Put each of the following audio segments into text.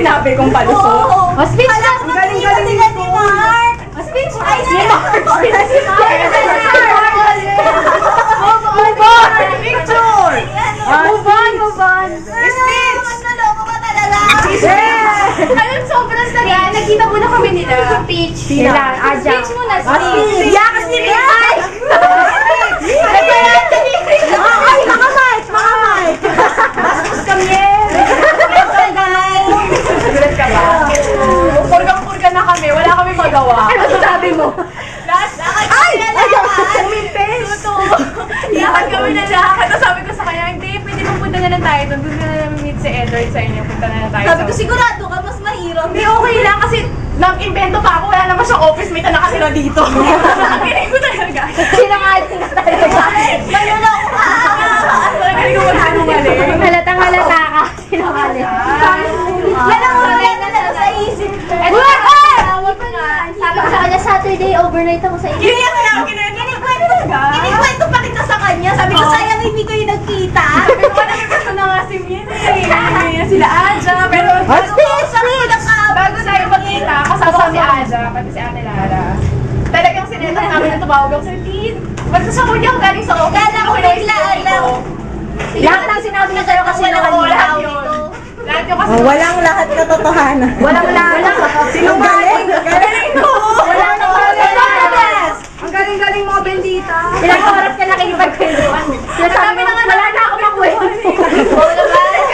sinabi kong palusot? O, speech na! Galing-galing ni Mark! O, speech! Ay, si Mark! Move on! Picture! Move on, move on! Speech! Naloko ka talaga! Alam, sobrang saya. Nagkita muna kami nila. Peach. Sila, Aja. Speech muna, speech. Yeah, kasi Ay! Ay, mga mic! Mga mic! Bastos kami eh! Gulat ka ba? Purgang-purga na kami, wala kami magawa. Ano sabi mo? Ay! Umimpes! Lakad kami na lakad. Tapos sabi ko sa kanya, hindi, pwede mapunta na lang tayo doon. Doon ka na lang meet si Edward sa inyo. Punta na lang tayo. Sabi ko, sigurado ka, mas mahirap. Hindi, okay lang kasi nag-invento pa ako. Wala naman siyang office mate na nakatira dito. Kinig ko talaga. Sinangaling ka talaga. Manuloko ka! Kinig ko maghanungaling. Halatang halata ka. Sinangaling. Yan ang ulit na lang sa isip ko. Sabi ko sa kanya, Saturday, overnight ako sa inyo. Kiniyak na ako, kinikwento talaga. Kinikwento pa kita sa kanya. Sabi ko, sayang hindi kayo nagkita. Sabi ko, nag-ikwento na nga si Min eh. Sila Aja, pero bago tayo magkita, kasama ko si Aja, pati si Ate Lara. Talagang sinetan namin na tumawag ako sa Tin. Basta sa kunya ako galing sa office. Kala ko biglaan lang. Lahat ng sinabi na sa'yo kasi Lahat yun. Lahat yun kasi. Walang lahat katotohanan. Walang lahat. Sinungaling. Galing ko! Walang lahat. Ang galing-galing mo, Bendita. Ilang oras ka nakikipagkwentuhan. Sinasabi mo, wala na ako makwento.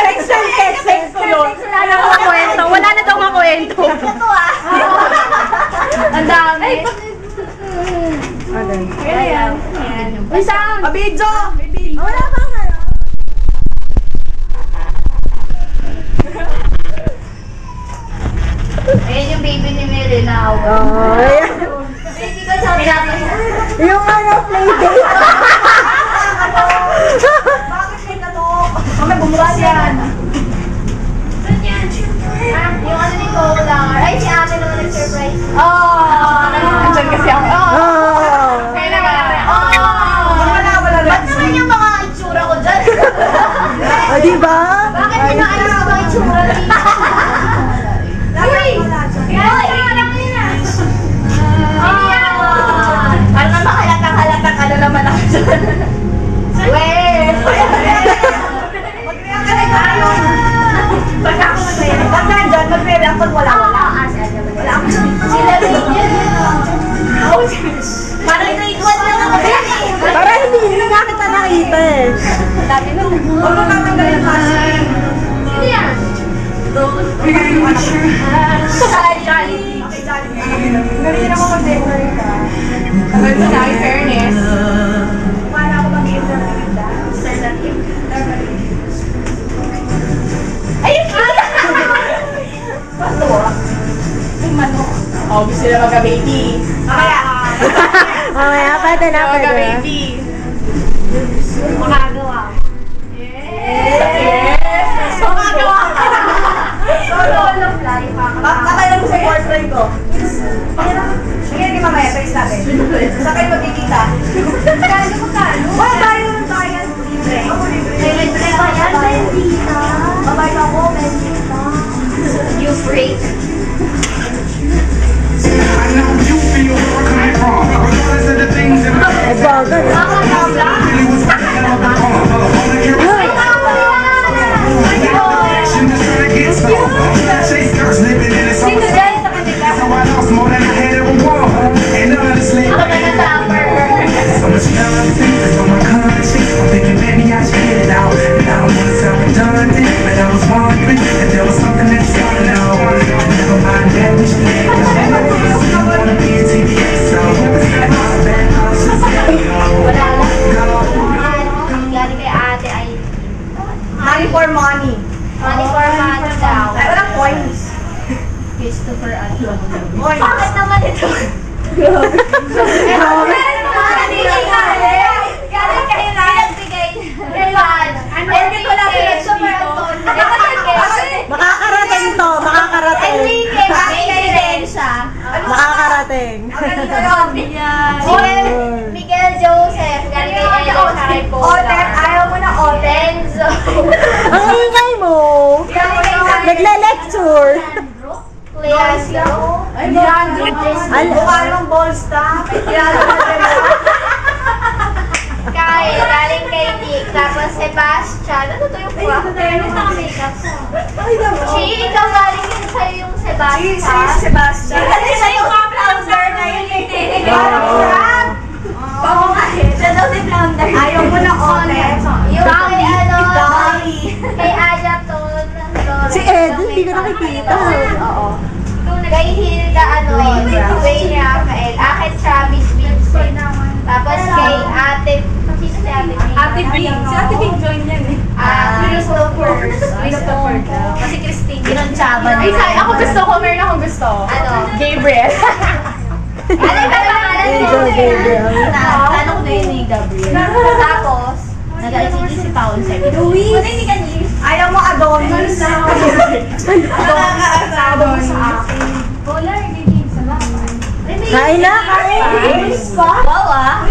Text ko yun. Wala na ako makwento. Wala na daw makwento. Ito ah. Ang dami. Ayan. May sound. Abidjo! Wala bang ano? Ayan yung baby ni Mary now. Baby ko sa Yung ano, playdate. Bakit may tanong? May bumukas yan. Yung ano ni Cola. Ay, si ate naman nag-surprise. Andyan kasi ako. Kaya naman. Wala Ba't naman yung mga itsura ko dyan? O, diba? Bakit pinaalis ko mga itsura dito? Uy! Parang naman halatang-halatang ka na naman ako dyan. Weh! Mag-react ka tayo. Basta ako mag-react. Ba't nandyan? Mag-react pag wala-wala. Wala ako. Sila rin yan. Parang grade 1 lang ako dyan eh. Para hindi nga kita nakita eh. Dami na. Huwag mo tatanggalin yung mask. Sino yan? Jollibee. Okay, Jollibee. Galing naman mag-decorate ka. Tagal mo na, in fairness. Paano ako mag-interview with that? Alternative. Ayun! Pasto ah. Yung manok. Oh, gusto nila magka-baby. Kaya. Mamaya, pwede na, pwede na. Magka-baby. Makagawa. Yes! Makagawa ka! Solo fly. Kakailan mo sa portrait ko. Sige, hindi mamaya. Face natin. Saan kayo magkikita? Magkano? Wala tayo ng tayan. Libre. Ako libre. Libre ba yan? Bendita. Babay ako, Bendita. You freak. I know you feel where I'm coming from. Regardless of the things that I Bagal. really was working on the phone. Motherfucker, you're action just trying to get some. Chase girls living in this Sino dyan sa kanila? So I lost more than I had ever won. And honestly, Ako na na-summer. so much nonsense is on my conscience. I'm thinking maybe I should get it out. And I don't want to sound redundant, but I was wondering if there was something that's coming out. Never mind that, we should make it. I wanna be a TV episode. And all the bad options, Wala lang. Galing kay ate ay Money for money. money for money daw. Ay, walang coins. Christopher Adlo. Coins. Bakit naman ito? Galing kay Ryan. Kay Ryan. Organ ko lang Christopher Adlo. Makakarating to, makakarating. Enrique. Kay Rensha. Makakarating. Miguel Joseph. Galing kay Ellen Harpo. Oten, ayaw mo na Oten. Enzo. Ang ingay mo. Nagle-lecture. Mukha namang ballsta. Kyle, galing kay Nick. Tapos Sebastian. Ano to yung kuha ko? Fairness na makeup. Chi, ikaw galing yun sa'yo yung Sebastian. Sebastian. Kasi siya yung flounder na yun. Oo nga eh. Siya daw si Flounder. Ayaw mo ng ote. Yung kay kay Ayaton. Si Eden, hindi ko nakikita. Oo. Kay Hilda, Wayne Rafael. Akin, Travis Vincent. Tapos kay Ate, sino si Ate May? Ate Bing. Si Ate Bing join yan eh. Christopher. Christopher daw. Kasi Christine. Pinonchaban. Ay, ako gusto ko. Meron akong gusto. Ano? Gabriel. Ano yung pangalan Angel Gabriel. Tanong ko na yun ni Gabriel. Tapos, Nag-ICT si Paul sabi. Luis. Ano hindi ka Luis? Ayaw mo Adonis. Adonis sa akin. Polar, hindi salamat. Kain na, kain. Wow ah.